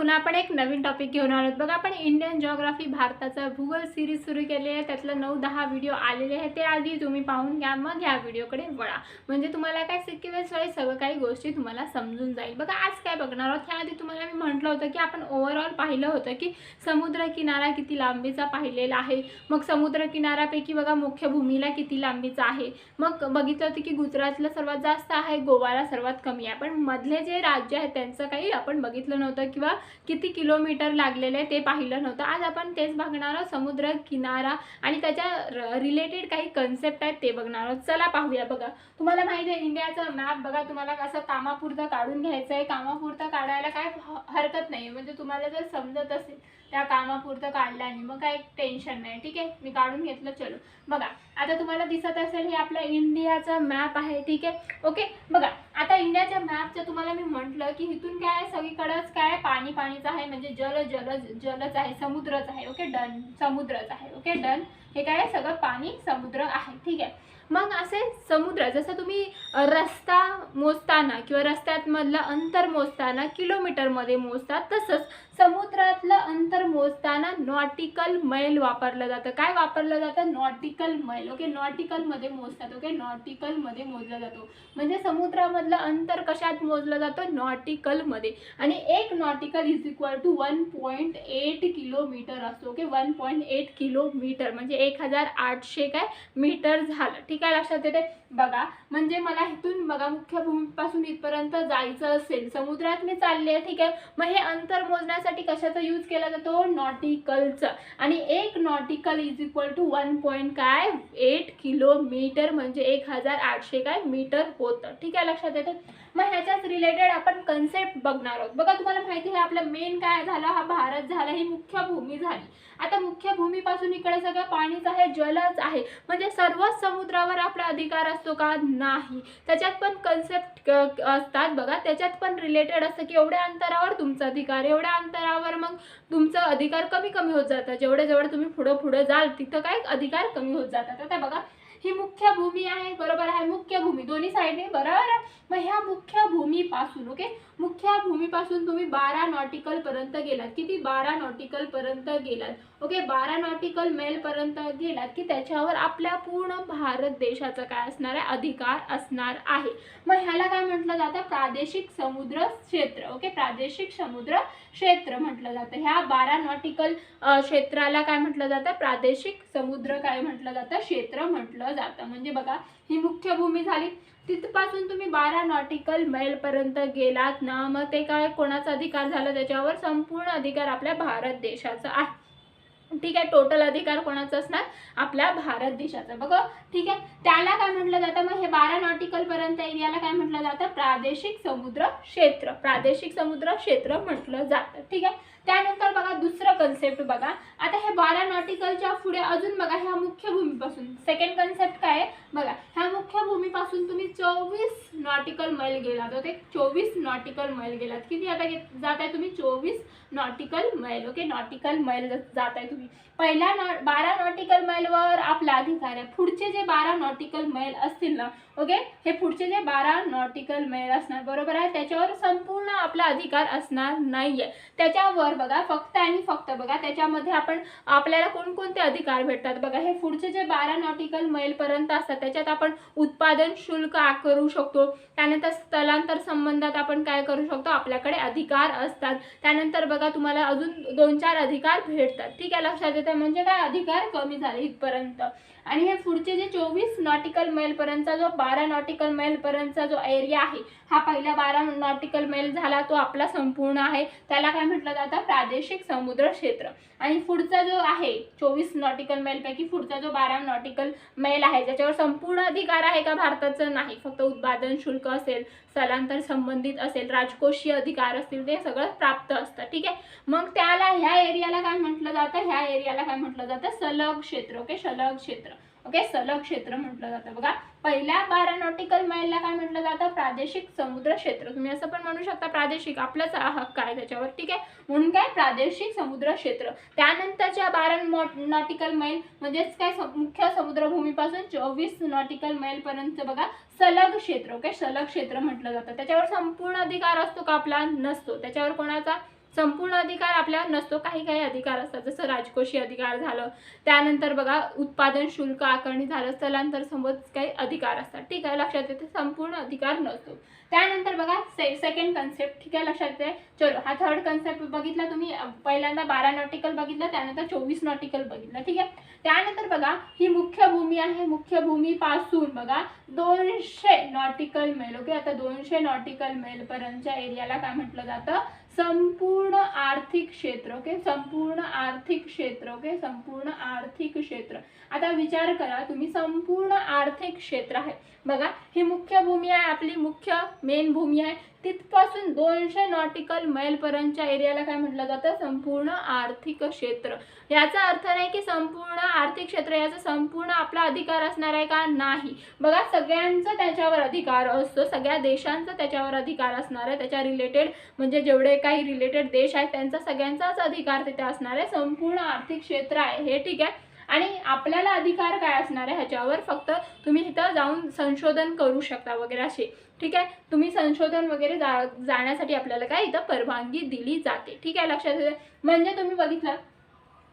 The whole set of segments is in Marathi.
पुन्हा आपण एक नवीन टॉपिक घेऊन आलो बघा। आपण इंडियन जिओग्राफी भारताचा भूगोल सिरीज सुरू केली आहे। त्यातलं 9-10 व्हिडिओ आलेले आहेत, ते आधी तुम्ही पाहून घ्या, मग ह्या व्हिडिओकडे वळा, म्हणजे तुम्हाला काय सिक्वेन्स वाईज सगळं काही गोष्टी तुम्हाला समजून जाईल। बघा आज काय बघणार आहोत, ह्याआधी तुम्हाला मी म्हटलं होतं की आपण ओव्हरऑल पाहिलं होतं की समुद्र किनारा किती लांबीचा पाहिलेला आहे, मग समुद्र किनाऱ्यापैकी बघा मुख्य भूमीला किती लांबीचा आहे, मग बघितलं होतं की गुजरातला सर्वात जास्त आहे, गोवाला सर्वात कमी आहे, पण मधले जे राज्य आहेत त्यांचं काही आपण बघितलं नव्हतं किंवा किती किलोमीटर लागलेले ते पाहिलं नव्हतं। आज आपण तेच बघणार आहोत, समुद्र किनारा आणि त्याच्या रिलेटेड काही कन्सेप्ट आहेत ते बघणार आहोत। चला पाहूया। बघा तुम्हाला माहिती आहे इंडियाचा मॅप बघा तुम्हाला कसं कामापुरतं काढून घ्यायचं आहे, कामापुरतं काढायला काय हरकत नाही, म्हणजे तुम्हाला जर समजत असेल त्या कामापुरतं काढल्याने मग काय टेन्शन नाही। ठीक आहे, मी काढून घेतलं। चलो बघा आता तुम्हाला दिसत असेल हे आपल्या इंडियाचा मॅप आहे। ठीक आहे, ओके। बघा आता इंडियाच्या मॅपचं तुम्हाला मी म्हटलं की इथून काय सगळीकडेच काय पाणी पाणीच आहे, म्हणजे जलच आहे, समुद्रच आहे। ओके डन, समुद्रच आहे। ओके डन, हे काय सगळं पाणी समुद्र आहे। ठीक आहे, मग असे समुद्र जसं तुम्ही रस्ता मोजताना किंवा रस्त्यात मधलं अंतर मोजताना किलोमीटरमध्ये मोजतात, तसंच समुद्रातलं अंतर मोजताना नॉटिकल मैल वापरलं जातं। काय वापरलं जातं? नॉटिकल मैल। ओके, नॉटिकल मध्ये मोजतात। ओके, नॉटिकल मध्ये मोजला जातो, म्हणजे समुद्रामधलं अंतर कशात मोजलं जातं? नॉटिकल मध्ये। आणि 1 nautical is equal to 1.8 kilometre असतो। ओके, 1.8 किलोमीटर म्हणजे 1800 काय मीटर झालं। ठीक आहे, लक्षात येते? बघा म्हणजे मला इथून बघा मुख्य भूमीपासून इथपर्यंत जायचं असेल, समुद्रात मी चालले आहे। ठीक आहे, मग हे अंतर मोजण्यासाठी कशाचा यूज केला जातो? नॉटिकलचा। आणि 1 nautical is equal to 1.8 kilometre म्हणजे 1800 काय मीटर होतं। ठीक आहे, लक्षात येते? मग ह्याच्याच रिलेटेड आपण कन्सेप्ट बघणार आहोत। बघा तुम्हाला माहिती आहे आपलं मेन काय झालं, हा भारत झाला, ही मुख्य भूमी झाली। आता मुख्य भूमीपासून इकडे सगळं पाणीच आहे, जलच आहे, म्हणजे सर्वच समुद्रावर आपला अधिकार असतो का? नाही, त्याच्यात पण कन्सेप्ट असतात बघा, त्याच्यात पण रिलेटेड असतं की एवढ्या अंतरावर तुमचा अधिकार, एवढ्या अंतरावर मग तुमचं अधिकार कमी कमी होत जातं, जेवढे तुम्ही पुढे जाल तिथं काय अधिकार कमी होत जातात। आता बघा ही मुख्य भूमी आहे, बरोबर आहे, मुख्य भूमी दोन्ही साईडने, बरोबर आहे। मग ह्या मुख्य भूमीपासून ओके, मुख्य भूमीपासून तुम्ही 12 नॉटिकल पर्यंत गेलात, किती? 12 नॉटिकल पर्यंत गेलात। ओके, 12 नॉटिकल मैल पर्यंत गेलात की त्याच्यावर आपल्या पूर्ण भारत देशाचा काय असणार आहे? अधिकार असणार आहे। मग ह्याला काय म्हटलं जातं? प्रादेशिक समुद्र क्षेत्र। ओके, प्रादेशिक समुद्र क्षेत्र म्हटलं जातं। ह्या 12 नॉटिकल क्षेत्राला काय म्हटलं जातं? प्रादेशिक समुद्र काय म्हटलं जातं? क्षेत्र म्हटलं जातं। म्हणजे बघा ही मुख्य भूमी झाली, तिथपासून तुम्ही 12 नॉटिकल मैल पर्यंत गेलात ना, मग ते काय कोणाचा अधिकार झाला? त्याच्यावर संपूर्ण अधिकार आपल्या भारत देशाचा आहे। ठीक आहे, टोटल अधिकार कोणाचा असणार? आपल्या भारत देशाचा। बघा ठीक आहे, त्याला काय म्हटलं जातं? मग हे 12 नॉटिकल पर्यंत एरियाला काय म्हटलं जातं? प्रादेशिक समुद्र क्षेत्र। प्रादेशिक समुद्र क्षेत्र म्हटलं जातं। ठीक आहे, त्यानंतर बघा दुसरं कन्सेप्ट बघा, आता हे 12 नॉटिकलच्या पुढे अजून बघा ह्या मुख्य भूमीपासून सेकंड कन्सेप्ट काय आहे बघा, ह्या मुख्य भूमीपासून तुम्ही 24 नॉटिकल मैल गेलात। ओके, 24 नॉटिकल मैल गेलात, किती आता जात आहे तुम्ही? 24 नॉटिकल मैल। ओके, नॉटिकल मैल जात आहे तुम्ही। पहिल्या 12 नॉटिकल मैलवर आपला अधिकार आहे, पुढचे जे 12 नॉटिकल मैल असतील ना, ओके, हे पुढचे जे 12 नॉटिकल मैल असणार, बरोबर आहे, त्याच्यावर संपूर्ण आपला अधिकार असणार नाहीये। त्याच्यावर बघा फक्त आणि फक्त बघा त्याच्यामध्ये आपण आपल्याला कोणकोणते अधिकार भेटतात बघा, हे पुढचे जे 12 नॉटिकल मैल पर्यंत असतात त्याच्यात आपण उत्पादन शुल्क आकारू शकतो, त्यानंतर स्थलांतर संबंधात आपण काय करू शकतो? आपल्याकडे अधिकार असतात। त्यानंतर बघा तुम्हाला अजून 2-4 अधिकार भेटतात। ठीक आहे, लक्षात येते? म्हणजे काय अधिकार कमी झाले इथपर्यंत। आणि हे पुढचे जे 24 नॉटिकल मैल पर्यंतचा जो 12 नॉटिकल मैल पर्यंतचा जो एरिया आहे, हा पहिला 12 नॉटिकल मैल झाला तो आपला संपूर्ण आहे, त्याला काय म्हटलं जातं? प्रादेशिक समुद्र क्षेत्र। आणि पुढचा जो आहे 24 नॉटिकल मैल पैकी पुढचा जो 12 नॉटिकल मैल आहे ज्याच्यावर संपूर्ण अधिकार आहे का भारताचं? नाही, फक्त उत्पादन शुल्क असेल, स्थलांतर संबंधित असेल, राजकोषीय अधिकार असतील, ते सगळं प्राप्त असतं। ठीक आहे, मग त्याला ह्या एरियाला काय म्हटलं जातं? ह्या एरियाला काय म्हटलं जातं? सलग क्षेत्र। ओके, सलग क्षेत्र। ओके, सलग क्षेत्र म्हटलं जातं। बघा पहिल्या 12 नॉटिकल मैलला काय म्हटलं जातं? प्रादेशिक समुद्र क्षेत्र। तुम्ही असं पण म्हणू शकता प्रादेशिक, आपलाच हक्क आहे त्याच्यावर। ठीक आहे, म्हणून काय प्रादेशिक समुद्र क्षेत्र। त्यानंतरच्या 12 नॉटिकल मैल म्हणजेच काय मुख्य समुद्रभूमीपासून 24 नॉटिकल मैल पर्यंत बघा सलग क्षेत्र। ओके, सलग क्षेत्र म्हटलं जातं। त्याच्यावर संपूर्ण अधिकार असतो का आपला? नसतो, त्याच्यावर कोणाचा? संपूर्ण अधिकार आपल्यावर नसतो, काही काही अधिकार असतात, जसं राजकोषीय अधिकार झालं, त्यानंतर बघा उत्पादन शुल्क आकारणी झालं, स्थलांतर संबंधित काही अधिकार असतात, ठीक आहे, लक्षात येते, संपूर्ण अधिकार नसतो. त्यानंतर बघा सेकंड कन्सेप्ट, ठीक आहे, लक्षात येते. चलो हा थर्ड कन्सेप्ट बघितला तुम्ही, पहिल्यांदा 12 नॉटिकल बघितलं, त्यानंतर 24 नॉटिकल बघितलं, ठीक आहे. त्यानंतर बघा ही मुख्य भूमी आहे, मुख्य भूमीपासून बघा 200 नॉटिकल मैल, ओके, आता 200 नॉटिकल मैल पर्यंतच्या एरियाला काय म्हटलं जातं, संपूर्ण आर्थिक क्षेत्र, ओके, संपूर्ण आर्थिक क्षेत्र, ओके, संपूर्ण आर्थिक क्षेत्र. आता विचार करा तुम्ही, संपूर्ण आर्थिक क्षेत्र आहे बघा, ही मुख्य भूमी आहे, आपली मुख्य मेन भूमी आहे, तिथपासून 200 नॉटिकल मैल पर्यंतच्या एरियाला काय म्हटलं जातं, संपूर्ण आर्थिक क्षेत्र. याचा अर्थ नाही की संपूर्ण आर्थिक क्षेत्र याचा संपूर्ण आपला अधिकार असणार आहे का, नाही. बघा सगळ्यांचा त्याच्यावर अधिकार असतो, सगळ्या देशांचा त्याच्यावर अधिकार असणार आहे, त्याच्या रिलेटेड म्हणजे जेवढे काही रिलेटेड देश आहेत त्यांचा सगळ्यांचाच अधिकार तिथे असणार आहे, संपूर्ण आर्थिक क्षेत्र आहे हे, ठीक आहे. आणि आपल्याला अधिकार काय असणार आहे ह्याच्यावर, फक्त तुम्ही इथं जाऊन संशोधन करू शकता वगैरे असे, ठीक आहे. तुम्ही संशोधन वगैरे जाण्यासाठी आपल्याला काय इथं परवानगी दिली जाते, ठीक आहे, लक्षात येते. म्हणजे तुम्ही बघितलं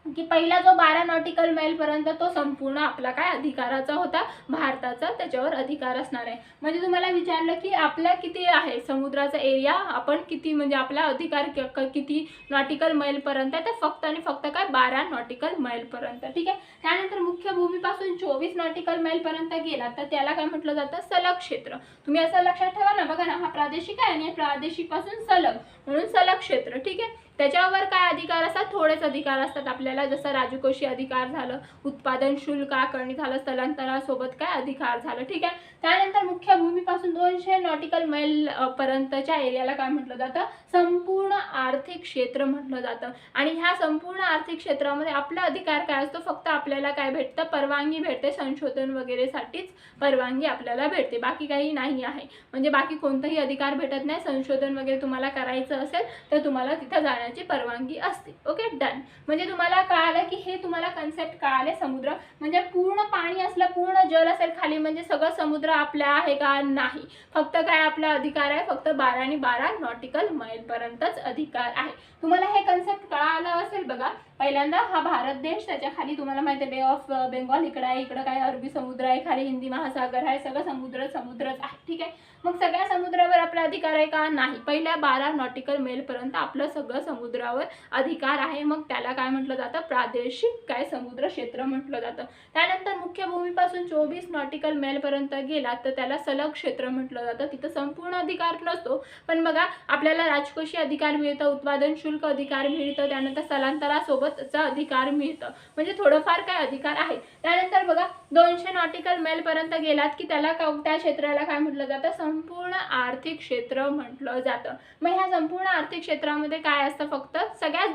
की पहिला जो 12 नॉटिकल मैल पर्यंत तो संपूर्ण आपला काय अधिकाराचा होता, भारताचा त्याच्यावर अधिकार असणार आहे. म्हणजे तुम्हाला विचारलं की आपला किती आहे समुद्राचा एरिया, आपण किती म्हणजे आपला अधिकार किती नॉटिकल मैल पर्यंत आहे, तर फक्त आणि फक्त काय 12 नॉटिकल मैल पर्यंत, ठीक आहे. त्यानंतर मुख्य भूमीपासून 24 नॉटिकल मैल पर्यंत गेला तर त्याला काय म्हटलं जातं, सलग क्षेत्र. तुम्ही असं लक्षात ठेवा ना, बघा ना हा प्रादेशिक आहे आणि प्रादेशिक पासून सलग म्हणून सलग क्षेत्र, ठीक आहे. त्याच्यावर काय अधिकार असतात, थोडेच अधिकार असतात आपल्याला, जसं राजकोषीय अधिकार झालं, उत्पादन शुल्क आकारणी झालं, स्थलांतरासोबत काय अधिकार झालं, ठीक आहे. त्यानंतर मुख्य भूमीपासून 200 नॉटिकल मैल पर्यंतच्या एरियाला काय म्हटलं जातं, संपूर्ण आर्थिक क्षेत्र म्हटलं जातं. आणि ह्या संपूर्ण आर्थिक क्षेत्रामध्ये आपला अधिकार काय असतो, फक्त आपल्याला काय भेटतं, परवानगी भेटते, संशोधन वगैरे साठीच परवानगी आपल्याला भेटते, बाकी काही नाही आहे. म्हणजे बाकी कोणताही अधिकार भेटत नाही, संशोधन वगैरे तुम्हाला करायचं असेल तर तुम्हाला तिथं जाण्याची परवानगी असते, ओके, डन. म्हणजे तुम्हाला कळालं की हे तुम्हाला कन्सेप्ट कळाले, समुद्र म्हणजे पूर्ण पाणी असलं, पूर्ण जल असेल खाली म्हणजे सगळं समुद्र आपला आहे का, नाही. फक्त काय आपला अधिकार आहे, फक्त 12 आणि 12 नॉटिकल मैल पर्यंतच अधिकार आहे. तुम्हाला हे कन्सेप्ट कळालं असेल बघा. पहिल्यांदा हा भारत देश, त्याच्या खाली तुम्हाला माहिती आहे बे ऑफ बेंगॉल इकडे आहे, इकडे काय अरबी समुद्र आहे, खाली हिंदी महासागर आहे, सगळं समुद्रच आहे, ठीक आहे. मग सगळ्या समुद्रावर आपला अधिकार आहे का, नाही. पहिल्या 12 नॉटिकल मैल पर्यंत आपलं सगळं समुद्रावर अधिकार आहे, मग त्याला काय म्हटलं जातं, प्रादेशिक काय समुद्र क्षेत्र म्हटलं जातं. त्यानंतर मुख्य भूमीपासून 24 नॉटिकल मैल पर्यंत गेला तर त्याला सलग क्षेत्र म्हटलं जातं, तिथं संपूर्ण अधिकार नसतो, पण बघा आपल्याला राजकोषीय अधिकार मिळतं, उत्पादन शुल्क अधिकार मिळतं, त्यानंतर स्थलांतरासोबतचा अधिकार मिळतं, म्हणजे थोडंफार काय अधिकार आहे. त्यानंतर बघा 200 नॉटिकल मैल पर्यंत गेलात की त्याला त्या क्षेत्राला काय म्हटलं जातं, संपूर्ण आर्थिक क्षेत्र म्हटलं जातं. मग ह्या संपूर्ण आर्थिक क्षेत्रामध्ये काय असतं, फक्त सगळ्याच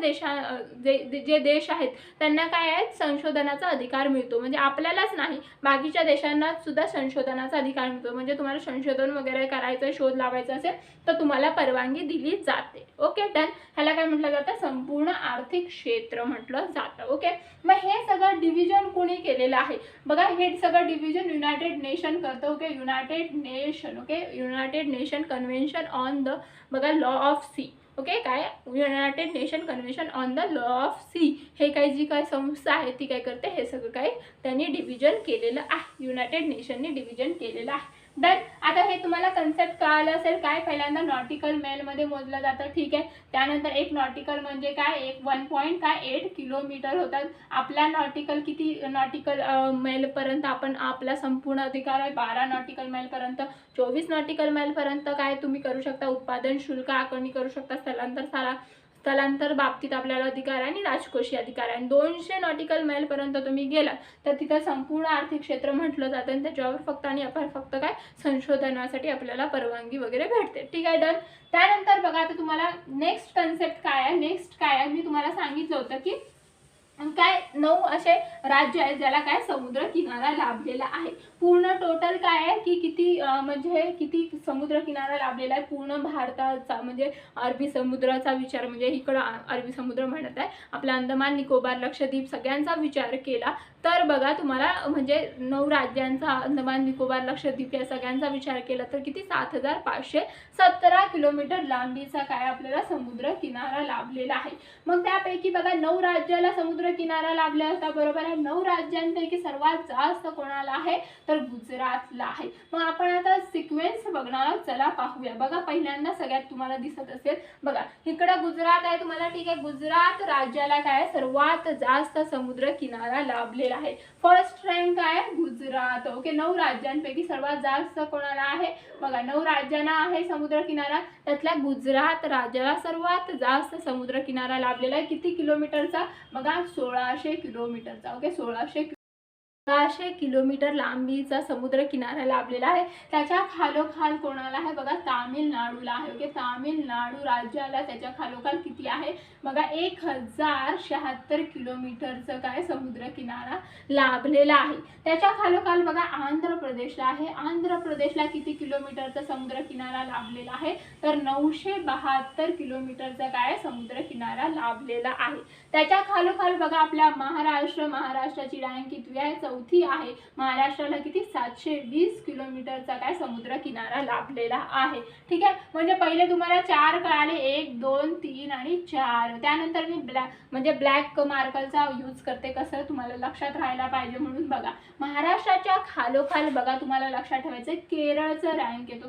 जे देश आहेत त्यांना काय आहे, संशोधनाचा अधिकार मिळतो. म्हणजे आपल्यालाच नाही, बाकीच्या देशांना सुद्धा संशोधनाचा अधिकार मिळतो. म्हणजे तुम्हाला संशोधन वगैरे करायचं, शोध लावायचा असेल तर तुम्हाला परवानगी दिली जाते, ओके, डन. ह्याला काय म्हटलं जातं, संपूर्ण आर्थिक क्षेत्र म्हटलं जातं, ओके. मग हे सगळं डिव्हिजन कोणी केलेलं आहे बघा, हे सगळं डिव्हिजन युनायटेड नेशन करतं, okay, united nation, okay, united nation convention on the बघा लॉ ऑफ सी, ओके, काय united nation convention on the law of sea, हे काही जी काय संस्था आहे ती काय करते, हे सगळं काय त्यांनी डिव्हिजन केलेलं आहे, युनायटेड नेशनने डिव्हिजन केलेलं आहे, डन. आता हे तुम्हाला कन्सेप्ट कळालं असेल, काय पहिल्यांदा नॉटिकल मैलमध्ये मोजलं जातं, ठीक आहे. त्यानंतर एक नॉटिकल म्हणजे काय, 1.8 किलोमीटर होतात. आपला नॉटिकल किती नॉटिकल मैलपर्यंत आपण आपला संपूर्ण अधिकार आहे, 12 नॉटिकल मैलपर्यंत. 24 नॉटिकल मैलपर्यंत काय तुम्ही करू शकता, उत्पादन शुल्क आकारणी करू शकता, स्थलांतर बाबतीत आपल्याला अधिकार आहे आणि राजकोषीय अधिकार आहे. 200 नॉटिकल मैलपर्यंत तुम्ही गेला तर तिथं संपूर्ण आर्थिक क्षेत्र म्हटलं जातं आणि त्याच्यावर फक्त आणि आपण फक्त काय संशोधनासाठी आपल्याला परवानगी वगैरे भेटते, ठीक आहे, डन. त्यानंतर बघा आता तुम्हाला नेक्स्ट कन्सेप्ट काय आहे, मी तुम्हाला सांगितलं होतं की काय 9 असे राज्य आहेत ज्याला काय समुद्र किनारा लाभलेला आहे. पूर्ण टोटल काय आहे की किती म्हणजे किती समुद्र किनारा लाभलेला आहे पूर्ण भारताचा, म्हणजे अरबी समुद्राचा विचार, म्हणजे इकडं अरबी समुद्र म्हणत आहे, आपला अंदमान निकोबार लक्षद्वीप सगळ्यांचा विचार केला तर बघा तुम्हाला म्हणजे 9 राज्यांचा, अंदमान निकोबार लक्षद्वीप या सगळ्यांचा विचार केला तर किती 7517 किलोमीटर लांबीचा काय आपल्याला समुद्र किनारा लाभलेला आहे। मग त्यापैकी बघा 9 राज्याला समुद्र किनारा लाभला होता, बरोबर आहे। 9 राज्यांपैकी सर्वात जास्त कोणाला आहे तर गुजरातला आहे। मग आपण आता सिक्वेन्स बघणार आहोत, चला पाहूया। बघा पहिल्यांदा सगळ्यात तुम्हाला दिसत असेल बघा इकडे गुजरात आहे तुम्हाला, ठीक आहे। गुजरात राज्याला काय सर्वात जास्त समुद्र किनारा लाभलेला आहे। फर्स्ट रँक आहे गुजरात, ओके। 9 राज्यांपैकी सर्वात जास्त कोणाला आहे बघा 9 राज्यांना आहे समुद्र किनारा, त्यातल्या गुजरात राज्याला सर्वात जास्त समुद्र किनारा लाभलेला आहे। किती किलोमीटरचा बघा 1600 किलोमीटरचा, ओके। 1600 किलोमीटर लांबीचा समुद्र किनारा लाभलेला आहे। त्याच्या खालोखाल कोणाला आहे बघा तामिळनाडूला आहे, ओके। तामिळनाडू राज्याला त्याच्या खालोखाल किती आहे बघा 1076 किलोमीटरचं काय समुद्र किनारा लाभलेला आहे। त्याच्या खालोखाल बघा आंध्र प्रदेशला आहे। आंध्र प्रदेशला किती किलोमीटरचा समुद्र किनारा लाभलेला आहे तर 972 किलोमीटरचा काय समुद्र किनारा लाभलेला आहे। त्याच्या खालोखाल बघा आपला महाराष्ट्राची रँक किती आहे चौथी आहे। महाराष्ट्राला किती 720 किलोमीटरचा काय समुद्र किनारा लाभलेला आहे, ठीक आहे। म्हणजे पहिले तुम्हाला 4 कळाले, 1 2 3 आणि 4। त्यानंतर मी ब्लॅक मार्करचा यूज करते, कसं तुम्हाला लक्षात राहायला पाहिजे म्हणून। बघा महाराष्ट्राच्या खालोखाल बघा तुम्हाला लक्षात ठेवायचं केरळचा रँक येतो।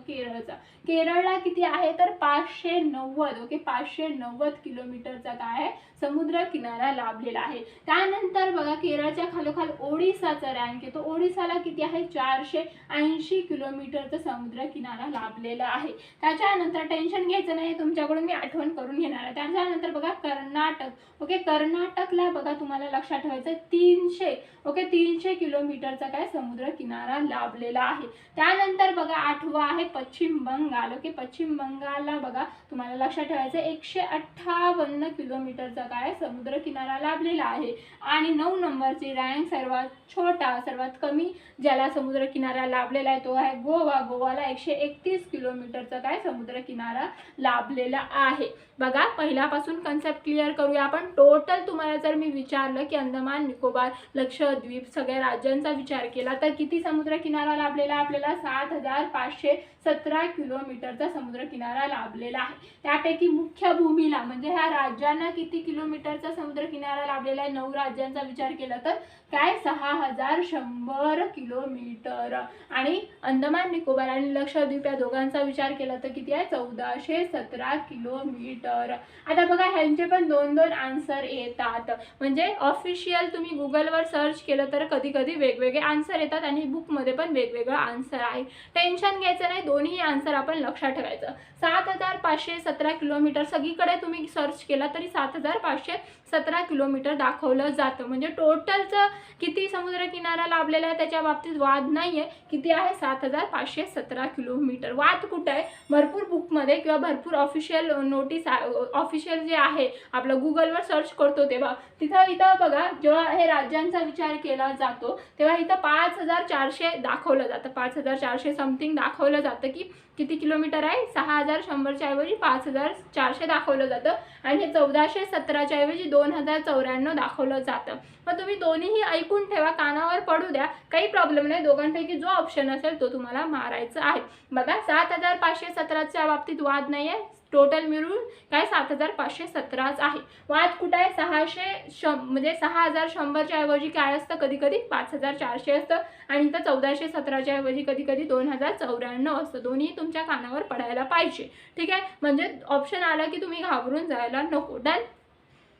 केरळला किती आहे तर 590, ओके। 590 किलोमीटरचा काय आहे समुद्र किनारा लाभलेला आहे। त्यानंतर बघा केरळच्या खालोखाल ओडिसाचा रँक येतो। ओडिसाला किती आहे 480 किलोमीटरचा समुद्र किनारा लाभलेला आहे। त्याच्यानंतर टेन्शन घ्यायचं नाही, तुमच्याकडून मी आठवण करून घेणार आहे। त्याच्यानंतर बघा कर्नाटक, ओके। कर्नाटकला बघा तुम्हाला लक्षात ठेवायचं 300, ओके। 300 किलोमीटरचा काय समुद्र किनारा लाभलेला आहे। त्यानंतर बघा 8वा आहे पश्चिम बंगाल, ओके। पश्चिम बंगालला बघा तुम्हाला लक्षात ठेवायचं 158 किलोमीटरचा काय समुद्र किनारा लाभलेला आहे। आणि 9 नंबरची रँक सर्वात छोटा सर्वात कमी ज्याला समुद्र किनारा लाभलेला आहे तो आहे गोवा। गोवाला 131 किलोमीटरचा काय समुद्र किनारा लाभलेला आहे। बघा पहिल्यापासून कन्सेप्ट क्लिअर करूया आपण। टोटल तुम्हाला जर मी विचारलं की अंदमान निकोबार लक्षद्वीप सगळ्या राज्यांचा विचार केला तर किती समुद्र किनारा लाभलेला आपल्याला 7517 किलोमीटरचा समुद्र किनारा लाभलेला आहे। त्यापैकी मुख्य भूमीला म्हणजे ह्या राज्यांना किती किलोमीटरचा समुद्र किनारा लाभलेला आहे 9 राज्यांचा विचार केला तर काय 6100 किलोमीटर। आणि अंदमान निकोबार आणि लक्षद्वीप या दोघांचा विचार केला तर किती आहे 1417 किलोमीटर। आता बघा ह्यांचे पण 2-2 आन्सर येतात, म्हणजे ऑफिशियल तुम्ही गुगलवर सर्च केलं तर कधी कधी वेगवेगळे आन्सर येतात आणि बुकमध्ये पण वेगवेगळं आन्सर आहे। टेन्शन घ्यायचं नाही, दोन्ही आन्सर आपण लक्षात ठेवायचं। 7517 किलोमीटर सगळीकडे तुम्ही सर्च केला तरी 7517 किलोमीटर दाखवलं जातं। म्हणजे टोटलचं किती समुद्र किनारा लाभलेला आहे त्याच्या बाबतीत वाद नाहीये, किती आहे 7517 किलोमीटर। वाद कुठे आहे भरपूर बुकमध्ये किंवा भरपूर ऑफिशियल नोटीस ऑफिशियल जे आहे आपलं गुगलवर सर्च करतो तेव्हा इथं बघा जेव्हा हे राज्यांचा विचार केला जातो तेव्हा इथं 5400 दाखवलं जातं, 5400 समथिंग दाखवलं जातं की किती किलोमीटर आहे 6100च्या ऐवजी 5400 दाखवलं जातं आणि हे 1417च्या ऐवजी 2094 दाखवलं जातं। मग तुम्ही दोन्हीही ऐकून ठेवा, कानावर पडू द्या, काही प्रॉब्लेम नाही। दोघांपैकी जो ऑप्शन असेल तो तुम्हाला मारायचा आहे। बघा 7517च्या बाबतीत वाद नाहीये, टोटल मिळून काय 7517च आहे। वाद कुठे आहे 6100च्या ऐवजी काय असतं कधी कधी 5400 असतं आणि इथं 1417च्या ऐवजी कधी कधी 2094 असतं। दोन्ही तुमच्या कानावर पडायला पाहिजे, ठीक आहे। म्हणजे ऑप्शन आला की तुम्ही घाबरून जायला नको। डन।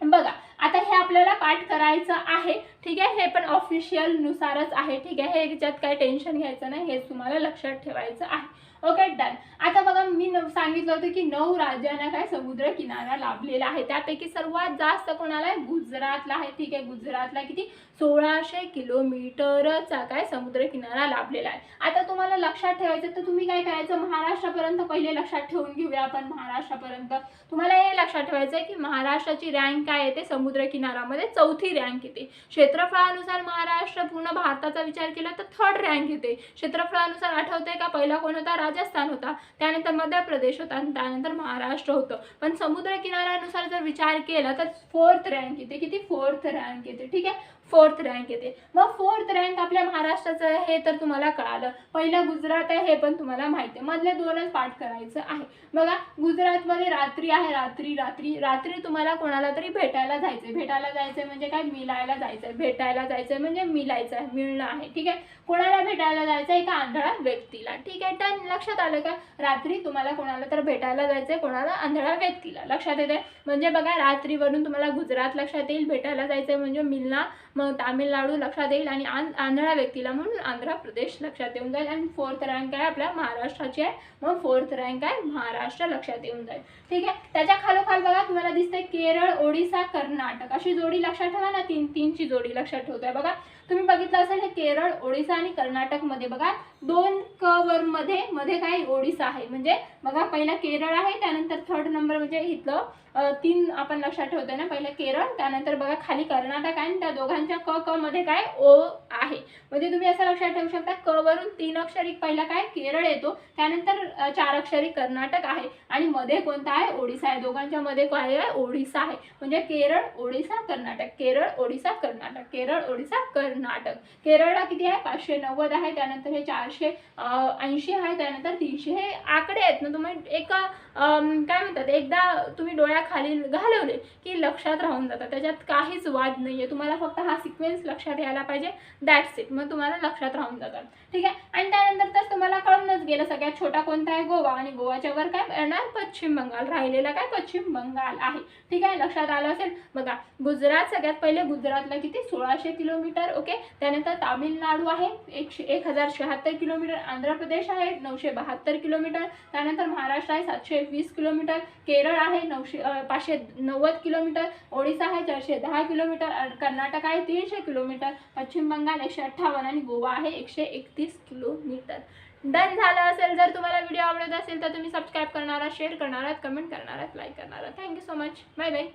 बघा आता हे आपल्याला पाठ करायचं आहे, ठीक आहे। हे पण ऑफिशियल नुसारच आहे, ठीक आहे। हे याच्यात काय टेन्शन घ्यायचं नाही, हे तुम्हाला लक्षात ठेवायचं आहे, ओके। डन। आता बघा मी सांगितलं होतं की 9 राज्यांना काय समुद्र किनारा लाभलेला आहे, त्यापैकी सर्वात जास्त कोणाला आहे गुजरातला आहे, ठीक आहे। गुजरातला किती 1600 किलोमीटरचा काय समुद्र किनारा लाभलेला आहे। आता तुम्हाला लक्षात ठेवायचं तर तुम्ही काय करायचं महाराष्ट्रापर्यंत पहिले लक्षात ठेवून घेऊया आपण। महाराष्ट्रापर्यंत तुम्हाला हे लक्षात ठेवायचं आहे की महाराष्ट्राची रँक काय येते समुद्र किनारामध्ये 4थी रँक येते। क्षेत्रफळानुसार महाराष्ट्र पूर्ण भारताचा विचार केला तर 3rd रँक येते। क्षेत्रफळानुसार आठवतंय का पहिला कोण होता राजस्थान होता, त्यानंतर मध्य प्रदेश होता आणि त्यानंतर महाराष्ट्र होतं. पण समुद्र किनाऱ्यानुसार जर विचार केला तर 4th रँक येते. किती? 4th रँक येते. ठीक आहे, 4th रँक येते. मग 4th रँक आपल्या महाराष्ट्राचं हे तर तुम्हाला कळालं. पहिलं गुजरात आहे हे पण तुम्हाला माहिती आहे. मधले 2च पाठ करायचं आहे. बघा, गुजरातमध्ये रात्री आहे. रात्री तुम्हाला कोणाला तरी भेटायला जायचंय. भेटायला जायचंय म्हणजे काय? मिलायला जायचंय. भेटायला जायचंय म्हणजे मिलायचं आहे, मिळणं आहे. ठीक आहे, कोणाला भेटायला जायचं? एका आंधळ्या व्यक्तीला. ठीक आहे, तर लक्षात आलं का? रात्री तुम्हाला कोणाला तर भेटायला जायचंय, कोणाला? आंधळ्या व्यक्तीला. लक्षात येते? म्हणजे बघा, रात्रीवरून तुम्हाला गुजरात लक्षात येईल, भेटायला जायचंय म्हणजे मिलना, मग तामिळनाडू लक्षात येईल आणि आंधळ्या व्यक्तीला म्हणून आंध्र प्रदेश लक्षात येऊन जाईल. आणि 4th रँक आहे आपल्या महाराष्ट्राची आहे, मग 4th रँक आहे महाराष्ट्र लक्षात येऊन जाईल. ठीक आहे, त्याच्या खालोखाल बघा तुम्हाला दिसते केरळ, ओडिसा, कर्नाटक अशी जोडी लक्षात ठेवा ना. 3-3ची जोडी लक्षात ठेवतोय. बघा, तुम्ही बघितलं असेल हे केरळ, ओडिसा आणि कर्नाटक मध्ये बघा 2 वर मध्ये काय? ओडिसा आहे. म्हणजे बघा, पहिला केरळ आहे, त्यानंतर 3rd नंबर म्हणजे इथलं 3 आपण लक्षात ठेवतोय ना. पहिलं केरळ, त्यानंतर बघा खाली कर्नाटक आहे आणि त्या दोघांच्या क मध्ये काय? ओ आहे. म्हणजे तुम्ही असं लक्षात ठेवू शकता, क वरून 3 अक्षरी पहिला काय? केरळ येतो, त्यानंतर 4 अक्षरी कर्नाटक आहे आणि मध्ये कोणता आहे? ओडिसा आहे. दोघांच्या मध्ये काय आहे? ओडिसा आहे. म्हणजे केरळ, ओडिसा, कर्नाटक, केरळ, ओडिसा, कर्नाटक, केरळ, ओडिसा, कर्नाटक. केरळला किती आहे? 590 आहे, त्यानंतर हे 480 आहे, त्यानंतर 300. हे आकडे आहेत ना, तुम्ही एक काय म्हणतात, एकदा तुम्ही डोळ्याखाली घालवले की लक्षात राहून जातात. त्याच्यात काहीच वाद नाहीये. तुम्हाला फक्त हा सिक्वेन्स लक्षात यायला पाहिजे, दॅट्स इट. मग तुम्हाला लक्षात राहून जातात. ठीक आहे, आणि त्यानंतर तर तुम्हाला कळूनच गेलं सगळ्यात छोटा कोणता आहे? गोवा. आणि गोवाच्या वर काय येणार? पश्चिम बंगाल. राहिलेला काय? पश्चिम बंगाल आहे. ठीक आहे, लक्षात आलं असेल. बघा, गुजरात सगळ्यात पहिले, गुजरातला किती? 1600 किलोमीटर. ओके, त्यानंतर तामिळनाडू आहे 1076 किलोमीटर, आंध्र प्रदेश आहे 972 किलोमीटर, त्यानंतर महाराष्ट्र आहे 720 किलोमीटर, केरळ आहे 590 किलोमीटर, ओडिसा आहे 410 किलोमीटर, कर्नाटक आहे 300 किलोमीटर, पश्चिम बंगाल 158 आणि गोवा आहे 131 किलोमीटर. डन झालं असेल. जर तुम्हाला व्हिडिओ आवडत असेल तर तुम्ही सबस्क्राईब करणार आहात, शेअर करणार आहात, कमेंट करणार आहात, लाईक करणार आहात. Thank you so much. Bye bye.